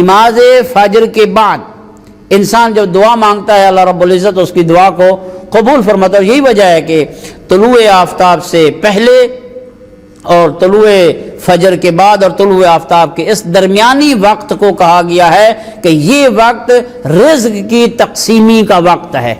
نماز فجر کے بعد انسان جب دعا مانگتا ہے اللہ رب العزت اس کی دعا کو قبول فرماتا ہے. یہی وجہ ہے کہ طلوع آفتاب سے پہلے اور طلوع فجر کے بعد اور طلوع آفتاب کے اس درمیانی وقت کو کہا گیا ہے کہ یہ وقت رزق کی تقسیمی کا وقت ہے.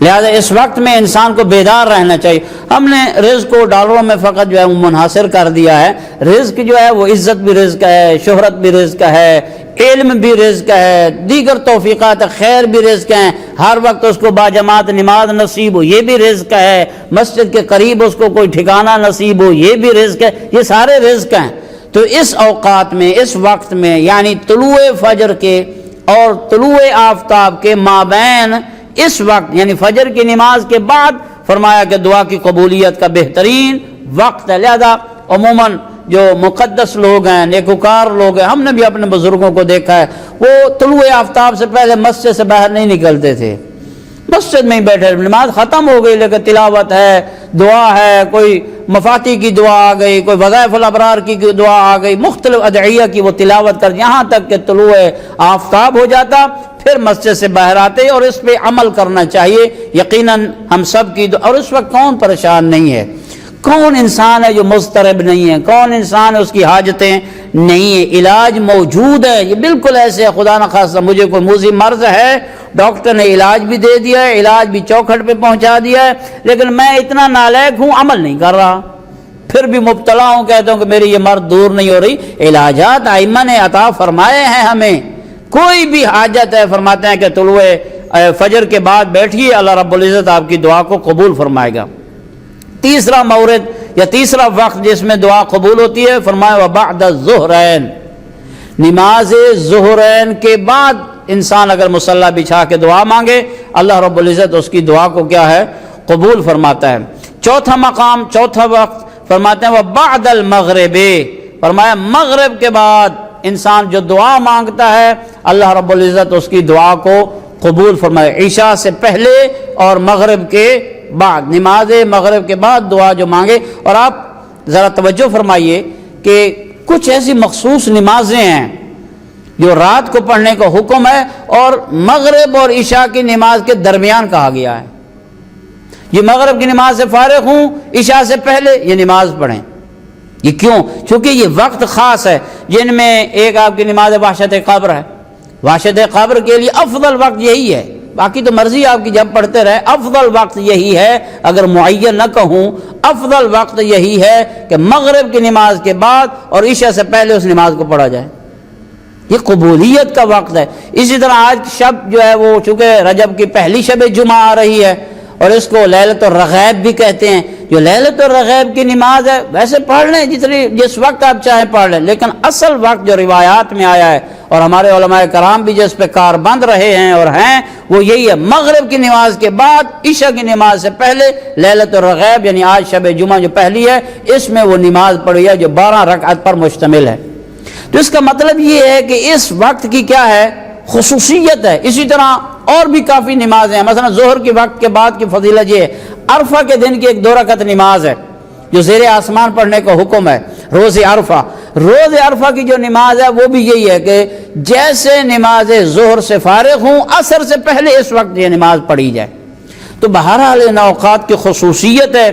لہذا اس وقت میں انسان کو بیدار رہنا چاہیے. ہم نے رزق کو ڈالروں میں فقط جو ہے منحصر کر دیا ہے. رزق جو ہے وہ عزت بھی رزق ہے، شہرت بھی رزق ہے، علم بھی رزق ہے، دیگر توفیقات خیر بھی رزق ہیں. ہر وقت اس کو باجماعت نماز نصیب ہو یہ بھی رزق ہے، مسجد کے قریب اس کو کوئی ٹھکانہ نصیب ہو یہ بھی رزق ہے. یہ سارے رزق ہیں. تو اس اوقات میں اس وقت میں یعنی طلوع فجر کے اور طلوع آفتاب کے مابین اس وقت یعنی فجر کی نماز کے بعد فرمایا کہ دعا کی قبولیت کا بہترین وقت ہے. لہذا عموماً جو مقدس لوگ ہیں، نیکوکار لوگ ہیں، ہم نے بھی اپنے بزرگوں کو دیکھا ہے وہ طلوع آفتاب سے پہلے مسجد سے باہر نہیں نکلتے تھے. مسجد میں ہی بیٹھے، نماز ختم ہو گئی لیکن تلاوت ہے، دعا ہے، کوئی مفاتی کی دعا آ گئی، کوئی وظائف الابرار کی دعا آ گئی، مختلف ادعیہ کی وہ تلاوت کر یہاں تک کہ طلوع آفتاب ہو جاتا. پھر مسجد سے باہر آتے اور اس پہ عمل کرنا چاہیے. یقیناً ہم سب کی اور اس وقت کون پریشان نہیں ہے، کون انسان ہے جو مضطرب نہیں ہے، کون انسان ہے اس کی حاجتیں نہیں ہیں، علاج موجود ہے. یہ بالکل ایسے خدا نخواستہ مجھے کوئی موذی مرض ہے، ڈاکٹر نے علاج بھی دے دیا ہے، علاج بھی چوکھٹ پہ پہنچا دیا ہے، لیکن میں اتنا نالائق ہوں عمل نہیں کر رہا، پھر بھی مبتلا ہوں، کہتا ہوں کہ میری یہ مرض دور نہیں ہو رہی. علاجات ائمہ نے عطا فرمائے ہیں ہمیں. کوئی بھی حاجت ہے فرماتے ہیں کہ طلوع فجر کے بعد بیٹھیے اللہ رب العزت آپ کی دعا کو قبول فرمائے گا. تیسرا مورد یا تیسرا وقت جس میں دعا قبول ہوتی ہے فرمایا وبعد الظہرین، نماز ظہرین کے بعد انسان اگر مصلی بچھا کے دعا مانگے اللہ رب العزت اس کی دعا کو کیا ہے قبول فرماتا ہے. چوتھا مقام چوتھا وقت فرماتے ہیں وبعد المغرب، فرمایا مغرب کے بعد انسان جو دعا مانگتا ہے اللہ رب العزت اس کی دعا کو قبول فرمائے. عشاء سے پہلے اور مغرب کے بعد، نماز مغرب کے بعد دعا جو مانگے. اور آپ ذرا توجہ فرمائیے کہ کچھ ایسی مخصوص نمازیں ہیں جو رات کو پڑھنے کا حکم ہے اور مغرب اور عشاء کی نماز کے درمیان کہا گیا ہے. یہ مغرب کی نماز سے فارغ ہوں عشاء سے پہلے یہ نماز پڑھیں. یہ کیوں؟ چونکہ یہ وقت خاص ہے جن میں ایک آپ کی نماز وحشت قبر ہے. وحشت قبر کے لیے افضل وقت یہی ہے، باقی تو مرضی آپ کی جب پڑھتے رہے، افضل وقت یہی ہے. اگر معین نہ کہوں افضل وقت یہی ہے کہ مغرب کی نماز کے بعد اور عشاء سے پہلے اس نماز کو پڑھا جائے. یہ قبولیت کا وقت ہے. اسی طرح آج شب جو ہے وہ چونکہ رجب کی پہلی شب جمعہ آ رہی ہے اور اس کو لیلۃ الرغیب بھی کہتے ہیں. جو لیلۃ الرغیب کی نماز ہے ویسے پڑھ لیں جس وقت آپ چاہیں پڑھ لیں، لیکن اصل وقت جو روایات میں آیا ہے اور ہمارے علماء کرام بھی جس پہ کار بند رہے ہیں اور ہیں وہ یہی ہے مغرب کی نماز کے بعد عشاء کی نماز سے پہلے لیلۃ الرغیب یعنی آج شب جمعہ جو پہلی ہے اس میں وہ نماز پڑھی ہے جو 12 رکعت پر مشتمل ہے. تو اس کا مطلب یہ ہے کہ اس وقت کی کیا ہے خصوصیت ہے. اسی طرح اور بھی کافی نمازیں ہیں. مثلا ظہر کے وقت کے بعد کی فضیلت یہ ہے، عرفہ کے دن کی ایک 2 رکعت نماز ہے جو زیر آسمان پڑھنے کا حکم ہے. روز عرفہ، روز عرفہ کی جو نماز ہے وہ بھی یہی ہے کہ جیسے نماز ظہر سے فارغ ہوں عصر سے پہلے اس وقت یہ نماز پڑھی جائے. تو بہرحال ان اوقات کی خصوصیت ہے